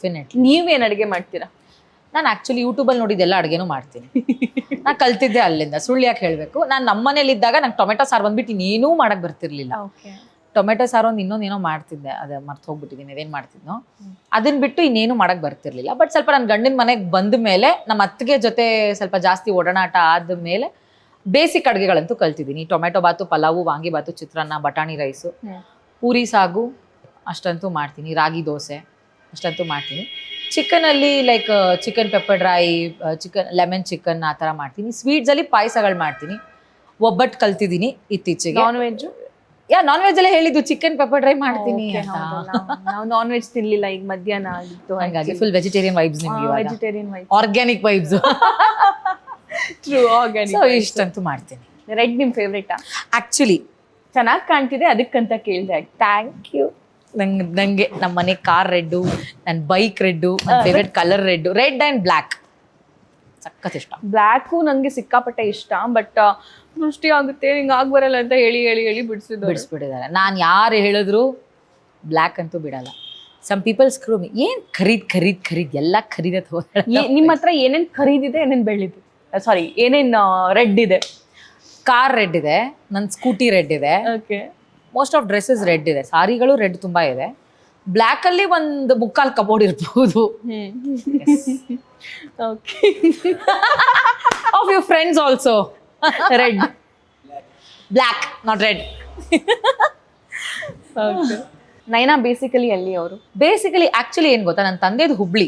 Definitely. ನೀವೇನ್ ಅಡಿಗೆ ಮಾಡ್ತೀರಾ? ನಾನು ಆಕ್ಚುಲಿ ಯೂಟ್ಯೂಬಲ್ಲಿ ನೋಡಿದ್ದೆಲ್ಲ ಅಡುಗೆನೂ ಮಾಡ್ತೀನಿ. ನಾನು ಕಲ್ತಿದ್ದೆ ಅಲ್ಲಿಂದ, ಸುಳ್ಳು ಯಾಕೆ ಹೇಳಬೇಕು. ನಾನು ನಮ್ಮ ಮನೇಲಿದ್ದಾಗ ನಂಗೆ ಟೊಮೆಟೊ ಸಾರು ಬಂದ್ಬಿಟ್ಟು ಇನ್ನೇನೂ ಮಾಡಕ್ಕೆ ಬರ್ತಿರ್ಲಿಲ್ಲ. ಟೊಮೆಟೊ ಸಾರು ಒಂದು ಇನ್ನೊಂದೇನೋ ಮಾಡ್ತಿದ್ದೆ, ಅದು ಮರ್ತು ಹೋಗ್ಬಿಟ್ಟಿದ್ದೀನಿ ಅದೇನು ಮಾಡ್ತಿದ್ನೋ. ಅದನ್ನ ಬಿಟ್ಟು ಇನ್ನೇನು ಮಾಡಕ್ಕೆ ಬರ್ತಿರ್ಲಿಲ್ಲ. ಬಟ್ ಸ್ವಲ್ಪ ನನ್ನ ಗಂಡಿನ ಮನೆಗೆ ಬಂದ ಮೇಲೆ ನಮ್ಮ ಅತ್ತಿಗೆ ಜೊತೆ ಸ್ವಲ್ಪ ಜಾಸ್ತಿ ಒಡನಾಟ ಆದಮೇಲೆ ಬೇಸಿಕ್ ಅಡುಗೆಗಳಂತೂ ಕಲ್ತಿದ್ದೀನಿ. ಟೊಮೆಟೊ ಬಾತು, ಪಲಾವು, ವಾಂಗಿಬಾತು, ಚಿತ್ರಾನ್ನ, ಬಟಾಣಿ ರೈಸು, ಪೂರಿ ಸಾಗು ಅಷ್ಟಂತೂ ಮಾಡ್ತೀನಿ. ರಾಗಿ ದೋಸೆ ಅಷ್ಟಂತೂ ಮಾಡ್ತೀನಿ. ಚಿಕನಲ್ಲಿ like chicken pepper dry, chicken lemon chicken ಆ ಥರ ಮಾಡ್ತೀನಿ. ಸ್ವೀಟ್ಸಲ್ಲಿ ಪಾಯಸಗಳು ಮಾಡ್ತೀನಿ. ಒಬ್ಬಟ್ಟು ಕಲ್ತಿದ್ದೀನಿ ಇತ್ತೀಚೆಗೆ. Non veg? ನಾನ್ ವೆಜ್ ಅಲ್ಲೇ ಹೇಳಿದ್ದು, ಚಿಕನ್ ಪೆಪ್ಪರ್ ಡ್ರೈ ಮಾಡ್ತೀನಿ ಅಂತ. ನಾವು ನಾನ್ ವೆಜ್ ತಿನ್ಲಿಲ್ಲ, ಈಗ ಮಧ್ಯಾಹ್ನ ಆಗಿತ್ತು, ಹಾಗಾಗಿ ಫುಲ್ ವೆಜಿಟೇರಿಯನ್ ವೈಬ್ಸ್ ನಿಮಗೆ. Vegetarian vibe, organic vibes. True organic. So ಇಷ್ಟಂತೂ ಮಾಡ್ತೀನಿ. ರೆಡ್ ನಿಮ್ ಫೇವ್ರೇಟಾ? ಆಕ್ಚುಲಿ ಚೆನ್ನಾಗಿ ಕಾಣ್ತಿದೆ ಅದಕ್ಕಂತ ಕೇಳಿದೆ. Thank you. ನಂಗೆ ನಮ್ಮ ಮನೆ ಕಾರ್ ರೆಡ್ಡು, ನನ್ನ ಬೈಕ್ ರೆಡ್ಡು, ನನ್ನ favourite colour red, red and black ಸಖತ್ ಇಷ್ಟ. ಬ್ಲ್ಯಾಕು ನನಗೆ ಸಿಕ್ಕಾಪಟ್ಟೆ ಇಷ್ಟ. ಬಟ್ ದೃಷ್ಟಿ ಆಗುತ್ತೆ, ಹಿಂಗೆ ಆಗ್ಬರಲ್ಲ ಅಂತ ಹೇಳಿ ಹೇಳಿ ಹೇಳಿ ಬಿಡಿಸ್ಬಿಟ್ಟಿದ್ದಾರೆ. ನಾನು ಯಾರು ಹೇಳಿದ್ರು ಬ್ಲ್ಯಾಕ್ ಅಂತೂ ಬಿಡಲ್ಲ. ಸಮ್ ಪೀಪಲ್ ಸ್ಕ್ರೂ ಮಿ, ಏನು ಖರೀದ್ ಎಲ್ಲ ಖರೀದ ನಿಮ್ಮ ಹತ್ರ ಏನೇನು ಖರೀದಿದೆ, ಏನೇನು ಬೆಳ್ಳಿದೆ, ಸಾರಿ ಏನೇನು ರೆಡ್ ಇದೆ? ಕಾರ್ ರೆಡ್ ಇದೆ, ನನ್ನ ಸ್ಕೂಟಿ ರೆಡ್ ಇದೆ, okay. Most of dresses red ಇದೆ, ಸಾರಿಗಳು ರೆಡ್ ತುಂಬ ಇದೆ. ಬ್ಲ್ಯಾಕಲ್ಲಿ ಒಂದು ಮುಕ್ಕಾಲು ಕಬೋರ್ಡ್ ಇರ್ಬೋದು. Okay. Of your friends also red, black not red. Naina basically ಎಲ್ಲಿ ಅವರು? ಬೇಸಿಕಲಿ ಆ್ಯಕ್ಚುಲಿ ಏನು ಗೊತ್ತಾ, ನನ್ನ ತಂದೆದು ಹುಬ್ಳಿ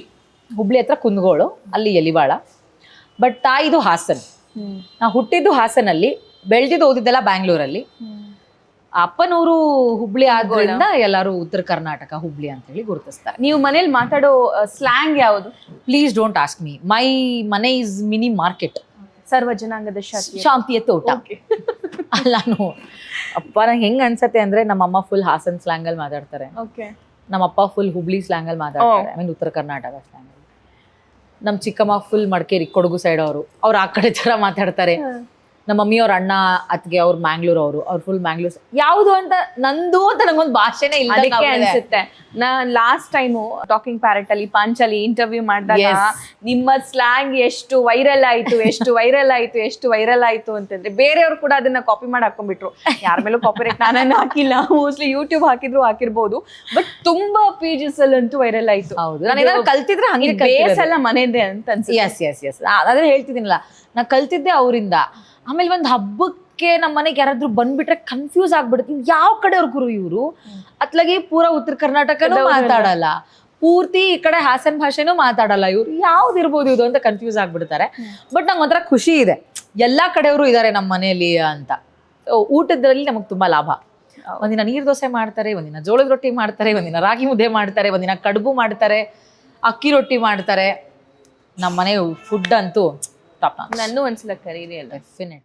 ಹತ್ರ ಕುಂದಗೋಳು, ಅಲ್ಲಿ ಎಲಿವಾಳ. ಬಟ್ ತಾಯಿದು ಹಾಸನ್. ನಾ ಹುಟ್ಟಿದ್ದು ಹಾಸನಲ್ಲಿ, ಬೆಳೆದಿದ್ದು ಓದಿದ್ದೆಲ್ಲ ಬ್ಯಾಂಗ್ಳೂರಲ್ಲಿ. ಅಪ್ಪನವರು ಹುಬ್ಳಿ ಆದ್ರಿಂದ ಎಲ್ಲರೂ ಉತ್ತರ ಕರ್ನಾಟಕ ಹುಬ್ಳಿ ಅಂತ ಹೇಳಿ ಗುರುತಿಸ್ತಾರೆ. ನೀವು ಮನೇಲಿ ಮಾತಾಡೋ ಸ್ಲ್ಯಾಂಗ್ ಯಾವುದು? Please don't ask me. My ಮನೆ ಇಸ್ ಮಿನಿ ಮಾರ್ಕೆಟ್. ಸರ್ವ ಜನಾಂಗದ ಶಾಂತಿಯ ತೋಟ. ಅಲ್ಲಾನು ಅಪ್ಪ ನಂಗೆ ಹೆಂಗ್ ಅನ್ಸತ್ತೆ ಅಂದ್ರೆ, ನಮ್ಮಮ್ಮ ಫುಲ್ ಹಾಸನ್ ಸ್ಲ್ಯಾಂಗ್ ಅಲ್ಲಿ ಮಾತಾಡ್ತಾರೆ, ನಮ್ಮಪ್ಪ ಫುಲ್ ಹುಬ್ಳಿ ಸ್ಲ್ಯಾಂಗ್ ಅಲ್ಲಿ ಮಾತಾಡ್ತಾರೆ, ಐ ಮೀನ್ ಉತ್ತರ ಕರ್ನಾಟಕ ಸ್ಲ್ಯಾಂಗ್ ಅಲ್ಲಿ. ನಮ್ಮ ಚಿಕ್ಕಮ್ಮ ಫುಲ್ ಮಡಿಕೇರಿ ಕೊಡಗು ಸೈಡ್ ಅವ್ರು ಆ ಕಡೆ ತರ ಮಾತಾಡ್ತಾರೆ. ನಮ್ಮ ಮಮ್ಮಿ ಅವ್ರ ಅಣ್ಣ ಅತ್ತಿಗೆ ಅವ್ರು ಮ್ಯಾಂಗ್ಳೂರ್, ಅವ್ರು ಫುಲ್ ಮ್ಯಾಂಗ್ಳೂರ್. ಯಾವುದು ಅಂತ ನಂದು ಅಂತ ನಂಗೊಂದು ಭಾಷೆನೇ ಇಲ್ಲ ಅನ್ಸುತ್ತೆ. ನಾನ್ ಲಾಸ್ಟ್ ಟೈಮು ಟಾಕಿಂಗ್ ಪ್ಯಾರೆಟ್ ಅಲ್ಲಿ ಪಾಂಚಾಲಿ ಇಂಟರ್ವ್ಯೂ ಮಾಡಿದಾಗ ನಿಮ್ಮ ಸ್ಲ್ಯಾಂಗ್ ಎಷ್ಟು ವೈರಲ್ ಆಯ್ತು ಅಂತಂದ್ರೆ ಬೇರೆಯವ್ರು ಕೂಡ ಅದನ್ನ ಕಾಪಿ ಮಾಡಿ ಹಾಕೊಂಡ್ಬಿಟ್ರು. ಯಾರ ಮೇಲೂ ಕಾಪಿರೈಟ್ ನಾನೇನು ಹಾಕಿಲ್ಲ, ಮೋಸ್ಟ್ಲಿ ಯೂಟ್ಯೂಬ್ ಹಾಕಿರ್ಬೋದು. ಬಟ್ ತುಂಬಾ ಪೇಜಸ್ ಅಲ್ಲಂತೂ ವೈರಲ್ ಆಯ್ತು. ಹೌದು, ನಾನು ಕಲ್ತಿದ್ರೆ ಹಂಗೆ ಬೇಸ್ ಎಲ್ಲ ಮನೆದೆ ಅಂತ ಅನ್ಸುತ್ತೆ. ಎಸ್ ಅದೇ ಹೇಳ್ತಿದ್ದೀನಲ್ಲ, ನಾ ಕಲ್ತಿದ್ದೆ ಅವರಿಂದ. ಆಮೇಲೆ ಒಂದು ಹಬ್ಬಕ್ಕೆ ನಮ್ಮ ಮನೆಗೆ ಯಾರಾದ್ರೂ ಬಂದ್ಬಿಟ್ರೆ ಕನ್ಫ್ಯೂಸ್ ಆಗ್ಬಿಡುತ್ತೆ, ಯಾವ ಕಡೆಯವ್ರ ಗುರು ಇವರು. ಅತ್ಲಾಗಿ ಪೂರಾ ಉತ್ತರ ಕರ್ನಾಟಕನೂ ಮಾತಾಡಲ್ಲ, ಪೂರ್ತಿ ಈ ಕಡೆ ಹಾಸನ್ ಭಾಷೆನೂ ಮಾತಾಡಲ್ಲ, ಇವ್ರು ಯಾವ್ದಿರ್ಬೋದು ಇದು ಅಂತ ಕನ್ಫ್ಯೂಸ್ ಆಗ್ಬಿಡ್ತಾರೆ. ಬಟ್ ನಂಗೆ ಒಂಥರ ಖುಷಿ ಇದೆ, ಎಲ್ಲಾ ಕಡೆಯವರು ಇದ್ದಾರೆ ನಮ್ಮ ಮನೆಯಲ್ಲಿ ಅಂತ. ಊಟದಲ್ಲಿ ನಮಗೆ ತುಂಬಾ ಲಾಭ. ಒಂದಿನ ನೀರು ದೋಸೆ ಮಾಡ್ತಾರೆ, ಒಂದಿನ ಜೋಳದ ರೊಟ್ಟಿ ಮಾಡ್ತಾರೆ, ಒಂದಿನ ರಾಗಿ ಮುದ್ದೆ ಮಾಡ್ತಾರೆ, ಒಂದಿನ ಕಡುಬು ಮಾಡ್ತಾರೆ, ಅಕ್ಕಿ ರೊಟ್ಟಿ ಮಾಡ್ತಾರೆ. ನಮ್ಮ ಮನೆ ಫುಡ್ ಅಂತೂ ಟಾಪ್. ನನ್ನೂ ಒಂದ್ಸಲ ಕರೀರಿ ಅಲ್ಲ. ಡೆಫಿನೆಟ್ಲಿ.